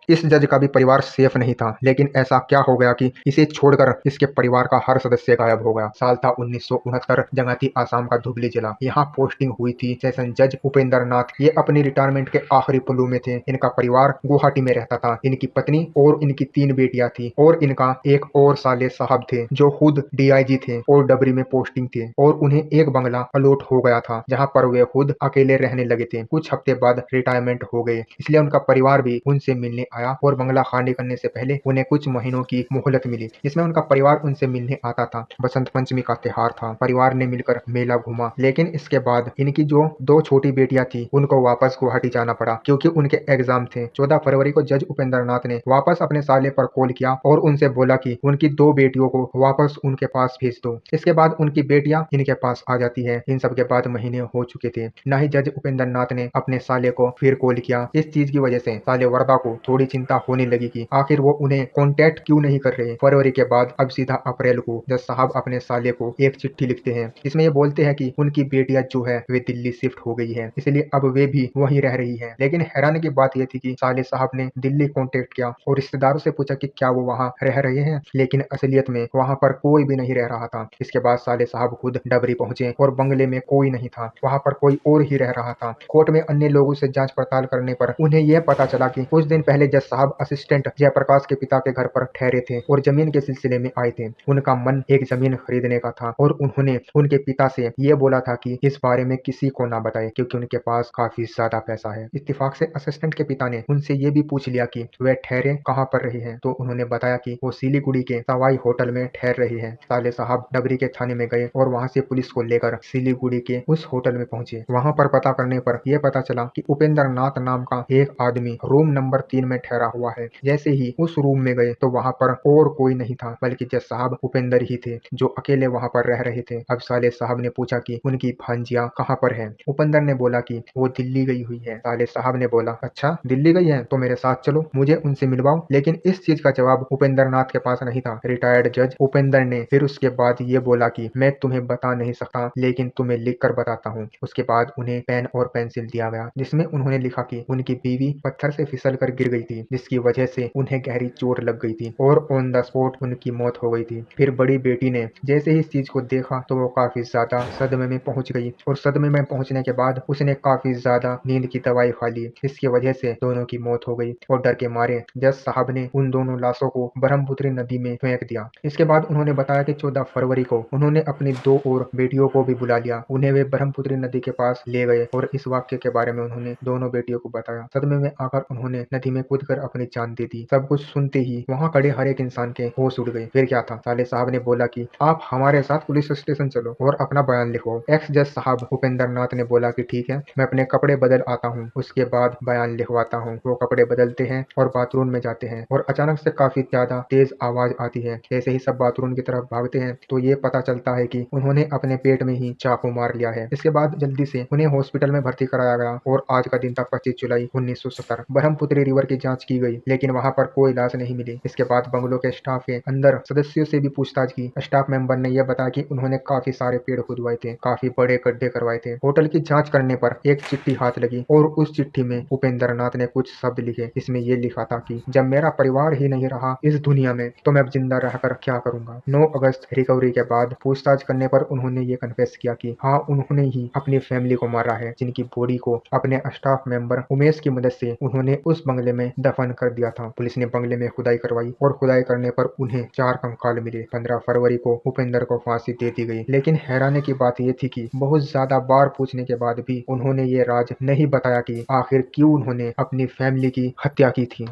इस जज का भी परिवार सेफ नहीं था, लेकिन ऐसा क्या हो गया कि इसे छोड़कर इसके परिवार का हर सदस्य गायब हो गया। साल था 1969, जगह थी आसाम का धुबली जिला। यहाँ पोस्टिंग हुई थी सेशन जज उपेंद्र नाथ। ये अपनी रिटायरमेंट के आखिरी पल्लू में थे। इनका परिवार गुवाहाटी में रहता था। इनकी पत्नी और इनकी 3 बेटियां थी और इनका एक और साले साहब थे जो खुद डीआईजी थे और डबरी में पोस्टिंग थे, और उन्हें एक बंगला अलॉट हो गया था जहाँ पर वे खुद अकेले रहने लगे थे। कुछ हफ्ते बाद रिटायरमेंट हो गए, इसलिए उनका परिवार भी उनसे मिलने आया और बंगला खाली करने से पहले उन्हें कुछ महीनों की मोहलत मिली, जिसमें उनका परिवार उनसे मिलने आता था। बसंत पंचमी का त्योहार था, परिवार ने मिलकर मेला घूमा, लेकिन इसके बाद इनकी जो 2 छोटी बेटियां थी उनको वापस गुवाहाटी जाना पड़ा क्योंकि उनके एग्जाम थे। 14 फरवरी को जज उपेंद्र नाथ ने वापस अपने साले पर कॉल किया और उनसे बोला कि उनकी 2 बेटियों को वापस उनके पास भेज दो। इसके बाद उनकी बेटियां इनके पास आ जाती है। इन सब के बाद महीने हो चुके थे, न ही जज उपेंद्र नाथ ने अपने साले को फिर कॉल किया। इस चीज की वजह से साले वरदा को थोड़ी चिंता होने लगी कि आखिर वो उन्हें कांटेक्ट क्यों नहीं कर रहे। फरवरी के बाद अब सीधा अप्रैल को जज साहब अपने साले को एक चिट्ठी लिखते हैं, जिसमें ये बोलते हैं कि उनकी बेटियां जो है वे दिल्ली शिफ्ट हो गई है, इसलिए अब वे भी वहीं रह रही है। लेकिन हैरानी की बात यह थी कि साले साहब ने दिल्ली कांटेक्ट किया और रिश्तेदारों से पूछा कि क्या वो वहाँ रह रहे हैं, लेकिन असलियत में वहाँ पर कोई भी नहीं रह रहा था। इसके बाद साले साहब खुद डबरी पहुंचे और बंगले में कोई नहीं था, वहाँ पर कोई और ही रह रहा था। कोर्ट में अन्य लोगों से जांच पड़ताल करने पर उन्हें यह पता चला कि कुछ दिन पहले जज साहब असिस्टेंट जयप्रकाश के पिता के घर पर ठहरे थे और जमीन के सिलसिले में आए थे। उनका मन एक जमीन खरीदने का था और उन्होंने उनके पिता से यह बोला था कि इस बारे में किसी को ना बताए क्योंकि उनके पास काफी ज्यादा पैसा है। इत्तेफाक से असिस्टेंट के पिता ने उनसे ये भी पूछ लिया कि वे ठहरे कहाँ पर रहे हैं, तो उन्होंने बताया कि वो सिलीगुड़ी के सवाई होटल में ठहर रही है। साले साहब डबरी के थाने में गए और वहाँ से पुलिस को लेकर सिलीगुड़ी के उस होटल में पहुंचे। वहाँ पर पता करने पर यह पता चला कि उपेंद्र नाथ नाम का एक आदमी रूम नंबर 3 में ठहरा हुआ है। जैसे ही उस रूम में गए तो वहाँ पर और कोई नहीं था, बल्कि जज साहब उपेंद्र ही थे जो अकेले वहाँ पर रह रहे थे। अब साले साहब ने पूछा कि उनकी भांजिया कहाँ पर है। उपेंद्र ने बोला कि वो दिल्ली गई हुई है। साले साहब ने बोला, अच्छा दिल्ली गई है तो मेरे साथ चलो, मुझे उनसे मिलवाओ। लेकिन इस चीज का जवाब उपेंद्र नाथ के पास नहीं था। रिटायर्ड जज उपेंद्र ने फिर उसके बाद ये बोला कि मैं तुम्हें बता नहीं सकता, लेकिन तुम्हें लिख कर बताता हूँ। उसके बाद उन्हें पेन और पेंसिल दिया गया, जिसमें उन्होंने लिखा कि उनकी बीवी पत्थर से फिसल कर गिर गई थी, जिसकी वजह से उन्हें गहरी चोट लग गई थी और ऑन द स्पॉट उनकी मौत हो गई थी। फिर बड़ी बेटी ने जैसे ही इस चीज को देखा तो वो काफी ज्यादा सदमे में पहुंच गई और सदमे में पहुंचने के बाद उसने काफी ज्यादा नींद की दवाई खा ली। इसकी वजह से दोनों की मौत हो गई और डर के मारे जज साहब ने उन दोनों लाशों को ब्रह्मपुत्र नदी में फेंक दिया। इसके बाद उन्होंने बताया कि 14 फरवरी को उन्होंने अपनी 2 और बेटियों को भी बुला लिया। उन्हें वे ब्रह्मपुत्र नदी के पास ले गए और इस वाक्य के बारे में उन्होंने दोनों बेटियों को बताया। सदमे में आकर उन्होंने नदी में कूदकर अपनी जान दे दी। सब कुछ सुनते ही वहाँ खड़े हर एक इंसान के होश उड़ गए। फिर क्या था, साले साहब ने बोला कि आप हमारे साथ पुलिस स्टेशन चलो और अपना बयान लिखवाओ। एक्स जज साहब उपेंद्र नाथ ने बोला कि ठीक है, मैं अपने कपड़े बदल आता हूँ, उसके बाद बयान लिखवाता हूँ। वो कपड़े बदलते हैं और बाथरूम में जाते हैं और अचानक से काफी ज्यादा तेज आवाज आती है। जैसे ही सब बाथरूम की तरफ भागते हैं तो ये पता चलता है कि उन्होंने अपने पेट में ही चाकू मार लिया है। इसके बाद जल्दी से उन्हें हॉस्पिटल में भर्ती कराया गया और आज का दिन था 25 जुलाई 1970। ब्रह्मपुत्र रिवर की जांच की गई, लेकिन वहां पर कोई लाश नहीं मिली। इसके बाद बंगलों के स्टाफ के अंदर सदस्यों से भी पूछताछ की। स्टाफ मेंबर ने यह बताया कि उन्होंने काफी सारे पेड़ खुदवाए थे, काफी बड़े गड्ढे करवाए थे। होटल की जांच करने पर एक चिट्ठी हाथ लगी और उस चिट्ठी में उपेंद्र नाथ ने कुछ शब्द लिखे। इसमें यह लिखा था कि जब मेरा परिवार ही नहीं रहा इस दुनिया में तो मैं अब जिंदा रहकर क्या करूंगा। 9 अगस्त रिकवरी के बाद पूछताछ करने पर उन्होंने ये कन्फेस किया कि हाँ, उन्होंने ही अपनी फैमिली को मारा है, जिनकी बॉडी को अपने स्टाफ मेंबर उमेश की मदद से उन्होंने उस बंगले में दफन कर दिया था। पुलिस ने बंगले में खुदाई करवाई और खुदाई करने पर उन्हें 4 कंकाल मिले। 15 फरवरी को उपेंद्र को फांसी दे दी गई, लेकिन हैरानी की बात यह थी कि बहुत ज्यादा बार पूछने के बाद भी उन्होंने ये राज नहीं बताया कि आखिर क्यों उन्होंने अपनी फैमिली की हत्या की थी।